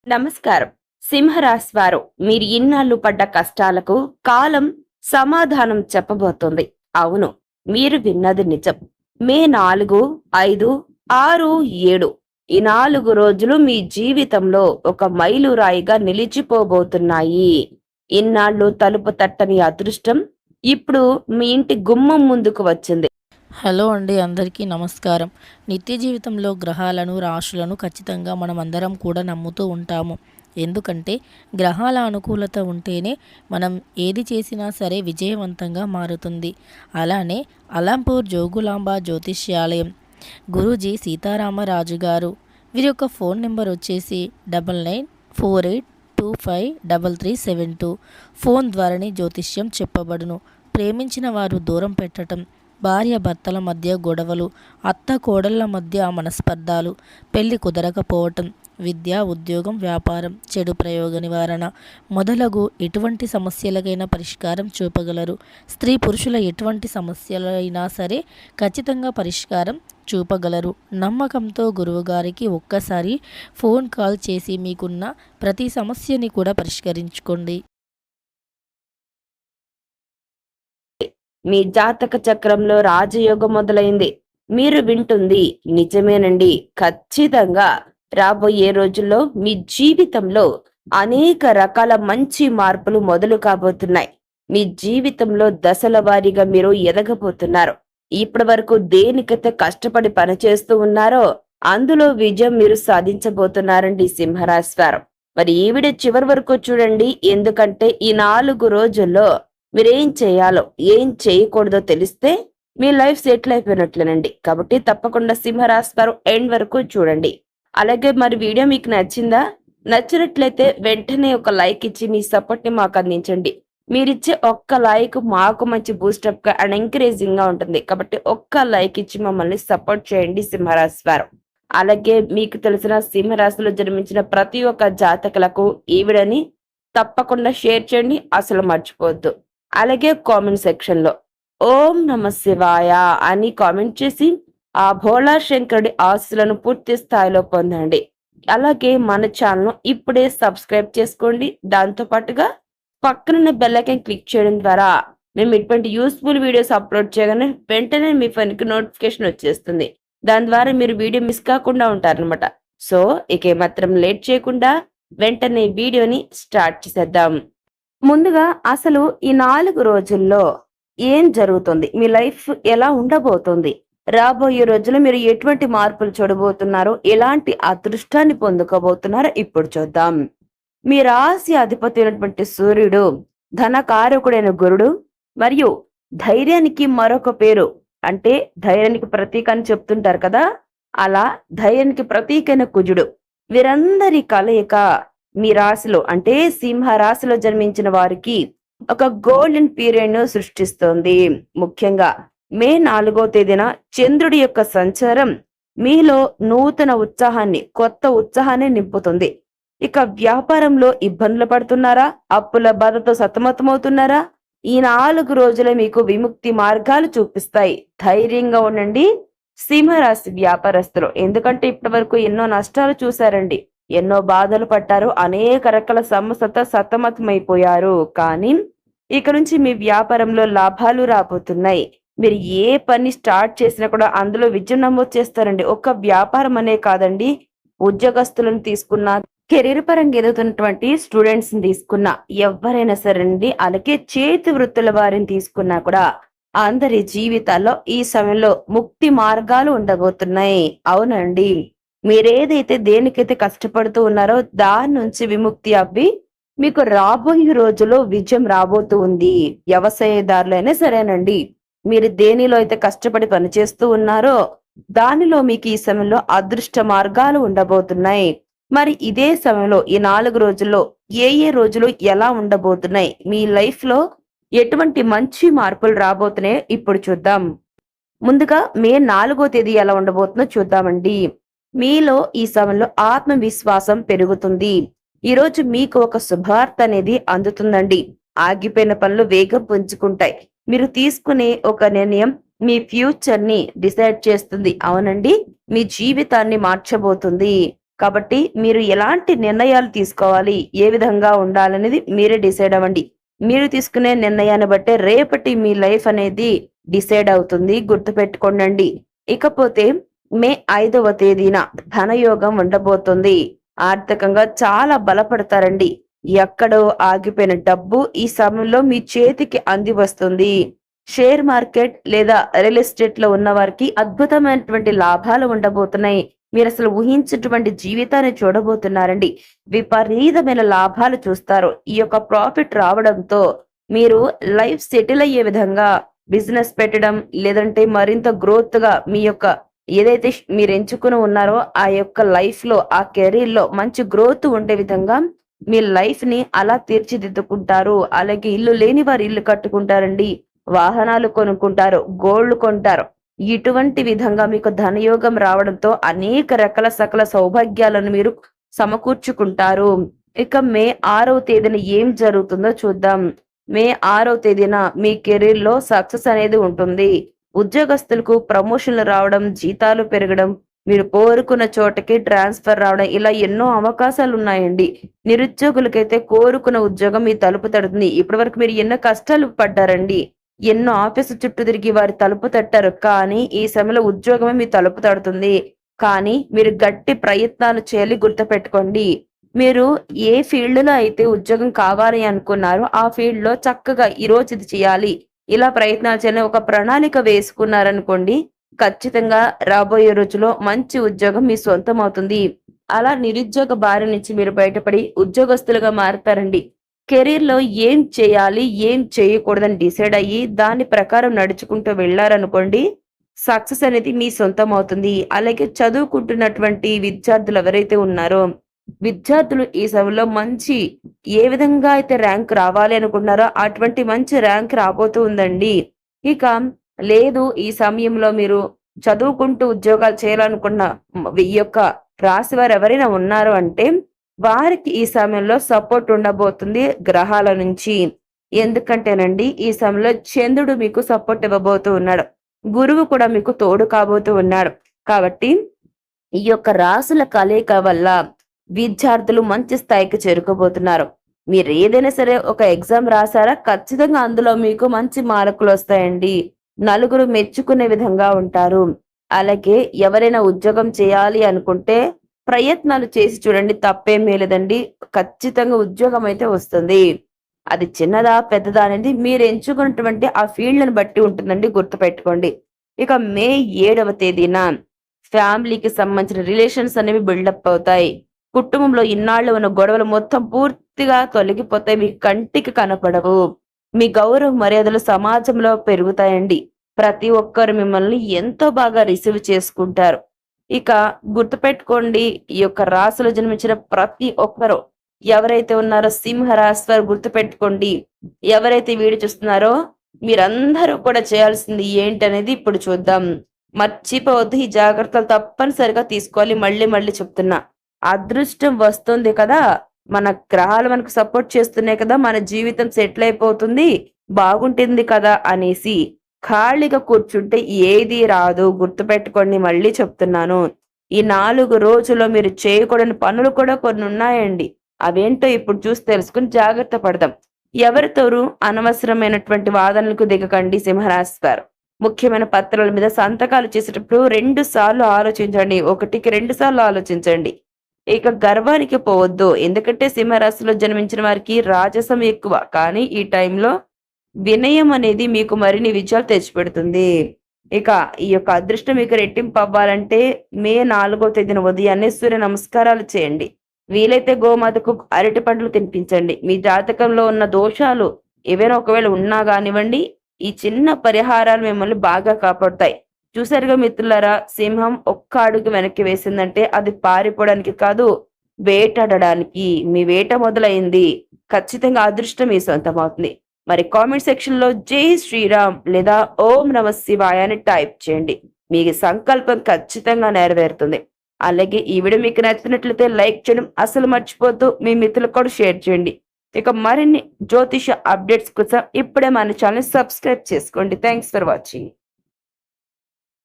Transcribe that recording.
నమస్కారం. సింహరాశి వారు మీరు ఇన్నాళ్ళు పడ్డ కష్టాలకు కాలం సమాధానం చెప్పబోతోంది. అవును, మీరు విన్నది నిజం. మే 4, 5, 6, 7 ఈ 4 రోజులు మీ జీవితంలో ఒక మైలురాయిగా నిలిచిపోబోతున్నాయి. ఇన్నాళ్ళు తలుపు తట్టని అదృష్టం ఇప్పుడు మీ ఇంటి గుమ్మం ముందుకు వచ్చింది. హలో అండి, అందరికీ నమస్కారం. నిత్య జీవితంలో గ్రహాలను, రాశులను ఖచ్చితంగా మనం అందరం కూడా నమ్ముతూ ఉంటాము. ఎందుకంటే గ్రహాల అనుకూలత ఉంటేనే మనం ఏది చేసినా సరే విజయవంతంగా మారుతుంది. అలానే అలంపూర్ జోగులాంబ జ్యోతిష్యాలయం గురూజీ సీతారామరాజు గారు, వీరి యొక్క ఫోన్ నెంబర్ వచ్చేసి 9948253372. ఫోన్ ద్వారానే జ్యోతిష్యం చెప్పబడును. ప్రేమించిన వారు దూరం పెట్టడం, భార్య భర్తల మధ్య గొడవలు, అత్త కోడళ్ల మధ్య మనస్పర్ధాలు, పెళ్లి కుదరకపోవటం, విద్య, ఉద్యోగం, వ్యాపారం, చెడు ప్రయోగ నివారణ మొదలగు ఎటువంటి సమస్యలకైనా పరిష్కారం చూపగలరు. స్త్రీ పురుషుల ఎటువంటి సమస్యలైనా సరే ఖచ్చితంగా పరిష్కారం చూపగలరు. నమ్మకంతో గురువుగారికి ఒక్కసారి ఫోన్ కాల్ చేసి మీకున్న ప్రతి సమస్యని కూడా పరిష్కరించుకోండి. మీ జాతక చక్రంలో రాజయోగం మొదలైంది. మీరు వింటుంది నిజమేనండి. ఖచ్చితంగా రాబోయే రోజుల్లో మీ జీవితంలో అనేక రకాల మంచి మార్పులు మొదలు కాబోతున్నాయి. మీ జీవితంలో దశల వారీగా మీరు ఎదగబోతున్నారు. ఇప్పటి వరకు దేనికైతే కష్టపడి పనిచేస్తూ ఉన్నారో అందులో విజయం మీరు సాధించబోతున్నారండి సింహరాశి వారు. మరి ఈ వీడియో చివరి వరకు చూడండి. ఎందుకంటే ఈ 4 రోజుల్లో మీరేం చేయాలో ఏం చేయకూడదో తెలిస్తే మీ లైఫ్ సెటిల్ అయిపోయినట్లేనండి. కాబట్టి తప్పకుండా సింహరాశి వారు ఎండ్ వరకు చూడండి. అలాగే మరి వీడియో మీకు నచ్చిందా? నచ్చినట్లయితే వెంటనే ఒక లైక్ ఇచ్చి మీ సపోర్ట్ ని మాకు అందించండి. మీరిచ్చే ఒక్క లైక్ మాకు మంచి బూస్టప్ గా అండ్ ఎంకరేజింగ్ గా ఉంటుంది. కాబట్టి ఒక్క లైక్ ఇచ్చి మమ్మల్ని సపోర్ట్ చేయండి సింహరాశి వారు. అలాగే మీకు తెలిసిన సింహరాశిలో జన్మించిన ప్రతి ఒక్క జాతకులకు ఈ వీడియోని తప్పకుండా షేర్ చేయండి. అసలు మర్చిపోవద్దు. అలాగే కామెంట్ సెక్షన్ లో ఓం నమ శివాయ అని కామెంట్ చేసి ఆ భోళా శంకరుడి ఆశీస్సులను పూర్తి స్థాయిలో పొందండి. అలాగే మన ఛానల్ ఇప్పుడే సబ్స్క్రైబ్ చేసుకోండి. దాంతో పాటుగా పక్కనున్న బెల్ ఐకాన్ క్లిక్ చేయడం ద్వారా మేము ఇటువంటి యూస్ఫుల్ వీడియోస్ అప్లోడ్ చేయగానే వెంటనే మీ ఫోన్ కి నోటిఫికేషన్ వచ్చేస్తుంది. దాని ద్వారా మీరు వీడియో మిస్ కాకుండా ఉంటారనమాట. సో ఇక మాత్రం లేట్ చేయకుండా వెంటనే వీడియోని స్టార్ట్ చేసేద్దాం. ముందుగా అసలు ఈ 4 రోజుల్లో ఏం జరుగుతుంది, మీ లైఫ్ ఎలా ఉండబోతుంది, రాబోయే రోజుల్లో మీరు ఎటువంటి మార్పులు చూడబోతున్నారో, ఎలాంటి అదృష్టాన్ని పొందుకోబోతున్నారో ఇప్పుడు చూద్దాం. మీ రాశి అధిపతి అయినటువంటి సూర్యుడు, ధనకారకుడైన గురుడు మరియు ధైర్యానికి మరొక పేరు, అంటే ధైర్యానికి ప్రతీక అని చెప్తుంటారు కదా, అలా ధైర్యానికి ప్రతీకైన కుజుడు, వీరందరి కలయిక మీ రాశిలో అంటే సింహ రాశిలో జన్మించిన వారికి ఒక గోల్డెన్ పీరియడ్ ను సృష్టిస్తోంది. ముఖ్యంగా మే 4వ తేదీన చంద్రుడి యొక్క సంచారం మీలో నూతన ఉత్సాహాన్ని, కొత్త ఉత్సాహాన్ని నింపుతుంది. ఇక వ్యాపారంలో ఇబ్బందులు పడుతున్నారా? అప్పుల బాధతో సతమతమవుతున్నారా? ఈ 4 రోజులే మీకు విముక్తి మార్గాలు చూపిస్తాయి. ధైర్యంగా ఉండండి సింహరాశి వ్యాపారస్తులు. ఎందుకంటే ఇప్పటి వరకు ఎన్నో నష్టాలు చూశారండి, ఎన్నో బాధలు పడ్డారు, అనేక రకాల సమస్యలతో సతమతమైపోయారు. కానీ ఇక నుంచి మీ వ్యాపారంలో లాభాలు రాబోతున్నాయి. మీరు ఏ పని స్టార్ట్ చేసినా కూడా అందులో విజయం నమోదు చేస్తారండి. ఒక్క వ్యాపారం అనే కాదండి, ఉద్యోగస్తులను తీసుకున్నా, కెరీర్ పరంగా ఎదుగుతున్నటువంటి స్టూడెంట్స్ ని తీసుకున్నా, ఎవరైనా సరేనండి, అలాగే చేతి వృత్తుల వారిని తీసుకున్నా కూడా అందరి జీవితాల్లో ఈ సమయంలో ముక్తి మార్గాలు ఉండబోతున్నాయి. అవునండి, మీరేదైతే దేనికైతే కష్టపడుతూ ఉన్నారో దాని నుంచి విముక్తి అవ్వి మీకు రాబోయే రోజుల్లో విజయం రాబోతూ ఉంది. వ్యవసాయదారులైనా సరేనండి, మీరు దేనిలో అయితే కష్టపడి పనిచేస్తూ ఉన్నారో దానిలో మీకు ఈ సమయంలో అదృష్ట మార్గాలు ఉండబోతున్నాయి. మరి ఇదే సమయంలో ఈ 4 రోజుల్లో ఏ రోజులు ఎలా ఉండబోతున్నాయి, మీ లైఫ్ లో ఎటువంటి మంచి మార్పులు రాబోతున్నాయో ఇప్పుడు చూద్దాం. ముందుగా మే 4వ తేదీ ఎలా ఉండబోతుందో చూద్దామండి. మీలో ఈ సమయంలో ఆత్మవిశ్వాసం పెరుగుతుంది. ఈ రోజు మీకు ఒక శుభార్త అనేది అందుతుందండి. ఆగిపోయిన పనులు వేగం పుంజుకుంటాయి. మీరు తీసుకునే ఒక నిర్ణయం మీ ఫ్యూచర్ ని డిసైడ్ చేస్తుంది. అవునండి, మీ జీవితాన్ని మార్చబోతుంది. కాబట్టి మీరు ఎలాంటి నిర్ణయాలు తీసుకోవాలి, ఏ విధంగా ఉండాలనేది మీరే డిసైడ్ అవ్వండి. మీరు తీసుకునే నిర్ణయాన్ని బట్టే రేపటి మీ లైఫ్ అనేది డిసైడ్ అవుతుంది. గుర్తుపెట్టుకోండి. ఇకపోతే మే 5వ తేదీన ధనయోగం ఉండబోతుంది. ఆర్థికంగా చాలా బలపడతారండి. ఎక్కడో ఆగిపోయిన డబ్బు ఈ సమయంలో మీ చేతికి అంది వస్తుంది. షేర్ మార్కెట్ లేదా రియల్ ఎస్టేట్ లో ఉన్న వారికి అద్భుతమైనటువంటి లాభాలు ఉండబోతున్నాయి. మీరు అసలు ఊహించినటువంటి జీవితాన్ని చూడబోతున్నారండి. విపరీతమైన లాభాలు చూస్తారు. ఈ యొక్క ప్రాఫిట్ రావడంతో మీరు లైఫ్ సెటిల్ అయ్యే విధంగా బిజినెస్ పెట్టడం, లేదంటే మరింత గ్రోత్ గా మీ యొక్క ఏదైతే మీరు ఎంచుకుని ఉన్నారో ఆ యొక్క లైఫ్ లో, ఆ కెరీర్ లో మంచి గ్రోత్ ఉండే విధంగా మీ లైఫ్ ని అలా తీర్చిదిద్దుకుంటారు. అలాగే ఇల్లు లేని వారు ఇల్లు కట్టుకుంటారండి. వాహనాలు కొనుక్కుంటారు, గోల్డ్ కొంటారు. ఇటువంటి విధంగా మీకు ధనయోగం రావడంతో అనేక రకాల సకల సౌభాగ్యాలను మీరు సమకూర్చుకుంటారు. ఇక మే 6వ తేదీన ఏం జరుగుతుందో చూద్దాం. మే 6వ తేదీన మీ కెరీర్ లో సక్సెస్ అనేది ఉంటుంది. ఉద్యోగస్తులకు ప్రమోషన్లు రావడం, జీతాలు పెరగడం, మీరు కోరుకున్న చోటకి ట్రాన్స్ఫర్ రావడం, ఇలా ఎన్నో అవకాశాలు ఉన్నాయండి. నిరుద్యోగులకైతే కోరుకున్న ఉద్యోగం మీ తలుపు తడుతుంది. ఇప్పటి వరకు మీరు ఎన్నో కష్టాలు పడ్డారండి. ఎన్నో ఆఫీసు చుట్టూ తిరిగి వారి తలుపు తట్టారు. కానీ ఈ సమయంలో ఉద్యోగమే మీ తలుపు తడుతుంది. కానీ మీరు గట్టి ప్రయత్నాలు చేయాలి. గుర్తుపెట్టుకోండి. మీరు ఏ ఫీల్డ్ లో అయితే ఉద్యోగం కావాలి అనుకున్నారో ఆ ఫీల్డ్ లో చక్కగా ఈ రోజు ఇది చేయాలి, ఇలా ప్రయత్నాలు చేయాలని ఒక ప్రణాళిక వేసుకున్నారనుకోండి, ఖచ్చితంగా రాబోయే రోజుల్లో మంచి ఉద్యోగం మీ సొంతం అవుతుంది. అలా నిరుద్యోగ బారి నుంచి మీరు బయటపడి ఉద్యోగస్తులుగా మారుతారండి. కెరీర్ లో ఏం చేయాలి, ఏం చేయకూడదని డిసైడ్ అయ్యి దాని ప్రకారం నడుచుకుంటూ వెళ్ళారనుకోండి, సక్సెస్ అనేది మీ సొంతం అవుతుంది. అలాగే చదువుకుంటున్నటువంటి విద్యార్థులు ఎవరైతే ఉన్నారో, విద్యార్థులు ఈ సమయంలో మంచి ఏ విధంగా అయితే ర్యాంక్ రావాలి అనుకున్నారో అటువంటి మంచి ర్యాంక్ రాబోతూ ఉందండి. ఇక లేదు, ఈ సమయంలో మీరు చదువుకుంటూ ఉద్యోగాలు చేయాలనుకున్న ఈ యొక్క రాశి వారు ఎవరైనా ఉన్నారు అంటే వారికి ఈ సమయంలో సపోర్ట్ ఉండబోతుంది గ్రహాల నుంచి. ఎందుకంటేనండి ఈ సమయంలో చంద్రుడు మీకు సపోర్ట్ ఇవ్వబోతూ ఉన్నాడు. గురువు కూడా మీకు తోడు కాబోతూ ఉన్నాడు. కాబట్టి ఈ యొక్క రాసుల కలయిక వల్ల విద్యార్థులు మంచి స్థాయికి చేరుకోబోతున్నారు. మీరు ఏదైనా సరే ఒక ఎగ్జామ్ రాసారా, ఖచ్చితంగా అందులో మీకు మంచి మార్కులు వస్తాయండి. నలుగురు మెచ్చుకునే విధంగా ఉంటారు. అలాగే ఎవరైనా ఉద్యోగం చేయాలి అనుకుంటే ప్రయత్నాలు చేసి చూడండి, తప్పేమీ లేదండి. ఖచ్చితంగా ఉద్యోగం అయితే వస్తుంది. అది చిన్నదా పెద్దదా అనేది మీరు ఎంచుకున్నటువంటి ఆ ఫీల్డ్ని బట్టి ఉంటుందండి. గుర్తుపెట్టుకోండి. ఇక మే 7వ తేదీన ఫ్యామిలీకి సంబంధించిన రిలేషన్స్ అనేవి బిల్డప్ అవుతాయి. కుటుంబంలో ఇన్నాళ్ళు ఉన్న గొడవలు మొత్తం పూర్తిగా తొలగిపోతాయి. మీ కంటికి కనపడవు. మీ గౌరవ మర్యాదలు సమాజంలో పెరుగుతాయండి. ప్రతి ఒక్కరు మిమ్మల్ని ఎంతో బాగా రిసీవ్ చేసుకుంటారు. ఇక గుర్తుపెట్టుకోండి, ఈ యొక్క రాశిలో జన్మించిన ప్రతి ఒక్కరు ఎవరైతే ఉన్నారో సింహరాశి వారు గుర్తుపెట్టుకోండి. ఎవరైతే వీడియో చూస్తున్నారో మీరందరూ కూడా చేయాల్సింది ఏంటనేది ఇప్పుడు చూద్దాం. మర్చిపోవద్దు, ఈ జాగ్రత్తలు తప్పనిసరిగా తీసుకోవాలి. మళ్ళీ మళ్ళీ చెప్తున్నా, అదృష్టం వస్తుంది కదా, మన గ్రహాలు మనకు సపోర్ట్ చేస్తున్నాయి కదా, మన జీవితం సెటిల్ అయిపోతుంది, బాగుంటుంది కదా అనేసి ఖాళీగా కూర్చుంటే ఏది రాదు. గుర్తుపెట్టుకోండి, మళ్ళీ చెప్తున్నాను. ఈ 4 రోజుల్లో మీరు చేయకూడని పనులు కూడా కొన్ని ఉన్నాయండి. అవేంటో ఇప్పుడు చూసి తెలుసుకుని జాగ్రత్త పడదాం. ఎవరితోనూ అనవసరమైనటువంటి వాదనలకు దిగకండి సింహరాశి వారు. ముఖ్యమైన పత్రాల మీద సంతకాలు చేసేటప్పుడు 2 సార్లు ఆలోచించండి. 1కి 2 సార్లు ఆలోచించండి. ఇక గర్వానికి పోవద్దు. ఎందుకంటే సింహరాశిలో జన్మించిన వారికి రాజసం ఎక్కువ. కానీ ఈ టైంలో వినయం అనేది మీకు మరిన్ని విజయాలు తెచ్చిపెడుతుంది. ఇక ఈ యొక్క అదృష్టం మీకు రెట్టింపు అవ్వాలంటే మే 4వ తేదీన ఉదయాన్నే సూర్య నమస్కారాలు చేయండి. వీలైతే గోమాతకు అరటి పండ్లు తినిపించండి. మీ జాతకంలో ఉన్న దోషాలు ఏవైనా ఒకవేళ ఉన్నా కానివ్వండి, ఈ చిన్న పరిహారాలు మిమ్మల్ని బాగా కాపాడుతాయి. చూసారుగా మిత్రులారా, సింహం ఒక్క అడుగు వెనక్కి వేసిందంటే అది పారిపోవడానికి కాదు, వేటాడడానికి. మీ వేట మొదలైంది. ఖచ్చితంగా అదృష్టం మీ సొంతం అవుతుంది. మరి కామెంట్ సెక్షన్ లో జై శ్రీరామ్ లేదా ఓం నమ శివాయ అని టైప్ చేయండి. మీ సంకల్పం ఖచ్చితంగా నెరవేరుతుంది. అలాగే ఈ వీడియో మీకు నచ్చినట్లయితే లైక్ చేయడం అసలు మర్చిపోద్దు. మీ మిత్రులకు కూడా షేర్ చేయండి. ఇక మరిన్ని జ్యోతిష అప్డేట్స్ కోసం ఇప్పుడే మన ఛానల్ సబ్స్క్రైబ్ చేసుకోండి. Thanks for watching.